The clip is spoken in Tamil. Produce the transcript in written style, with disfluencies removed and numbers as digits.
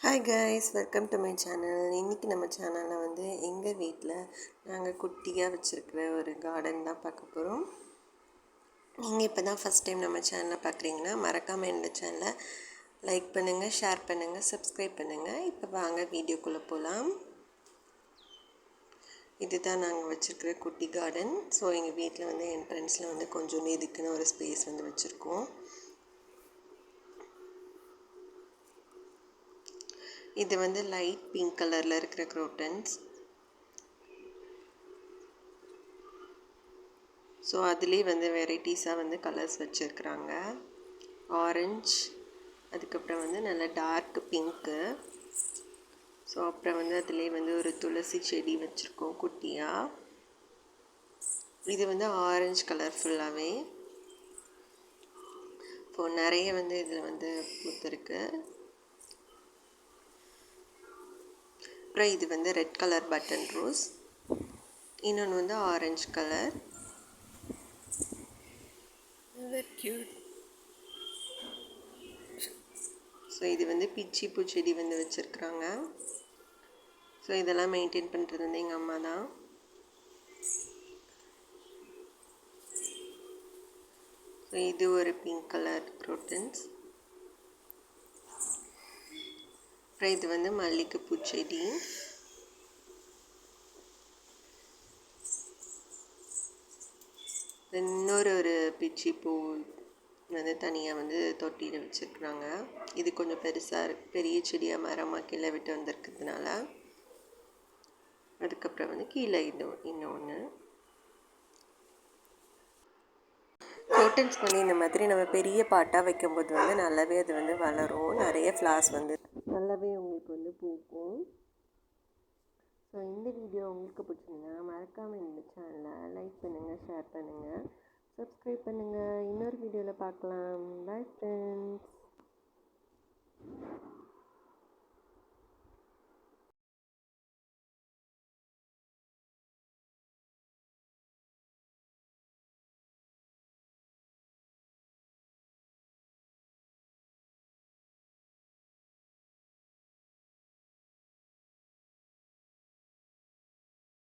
Hi guys, welcome to my channel. இன்றைக்கி நம்ம சேனலில் வந்து எங்கள் வீட்டில் நாங்கள் குட்டியாக வச்சுருக்கிற ஒரு கார்டன் தான் பார்க்க போகிறோம். நீங்கள் இப்போ தான் ஃபஸ்ட் டைம் நம்ம சேனலை பார்க்குறீங்கன்னா மறக்காமல் இந்த சேனலை லைக் பண்ணுங்கள், ஷேர் பண்ணுங்கள், சப்ஸ்கிரைப் பண்ணுங்கள். இப்போ வாங்க வீடியோக்குள்ளே போகலாம். இதுதான் நாங்கள் வச்சுருக்கிற குட்டி கார்டன். ஸோ எங்கள் வீட்டில் வந்து என்ட்ரன்ஸில் வந்து கொஞ்சம் இதுக்குன்னு ஒரு ஸ்பேஸ் வந்து வச்சுருக்கோம். இது வந்து லைட் பிங்க் கலரில் இருக்கிற குரோட்டன்ஸ். ஸோ அதுலேயே வந்து வெரைட்டிஸாக வந்து கலர்ஸ் வச்சுருக்குறாங்க. ஆரஞ்ச், அதுக்கப்புறம் வந்து நல்ல டார்க் பிங்க்கு. ஸோ அப்புறம் வந்து அதுலேயே வந்து ஒரு துளசி செடி வச்சுருக்கோம் குட்டியாக. இது வந்து ஆரஞ்சு கலர் ஃபுல்லாகவே. இப்போது நிறைய வந்து இதில் வந்து பூத்துருக்கு. அப்புறம் இது வந்து ரெட் கலர் பட்டன் ரோஸ், இன்னொன்று வந்து ஆரஞ்சு கலர். கியூட். ஸோ இது வந்து பிச்சி பூச்செடி வந்து வச்சுருக்குறாங்க. ஸோ இதெல்லாம் மெயின்டைன் பண்ணுறது வந்து எங்கள் அம்மா தான். ஸோ இது ஒரு பிங்க் கலர் குரோட்டன்ஸ். அப்புறம் இது வந்து மல்லிகை பூச்செடி. இன்னொரு பிச்சி பூ வந்து தனியாக வந்து தொட்டியில் வச்சுருக்குறாங்க. இது கொஞ்சம் பெரிய செடியாக மரமாக கீழே விட்டு வந்திருக்கிறதுனால. அதுக்கப்புறம் வந்து கீழே இன்னொன்று குரோட்டன்ஸ் வந்து இந்த மாதிரி நம்ம பெரிய பாட்டாக வைக்கும்போது வந்து நல்லாவே அது வந்து வளரும். நிறைய ஃப்ளார்ஸ் வந்து நல்லாவே உங்களுக்கு வந்து பூக்கும். ஸோ இந்த வீடியோ உங்களுக்கு பிடிச்சிருந்தா மறக்காமல் இந்த சேனலை லைக் பண்ணுங்கள், ஷேர் பண்ணுங்கள், சப்ஸ்கிரைப் பண்ணுங்கள். இன்னொரு வீடியோவில் பார்க்கலாம். Bye friends.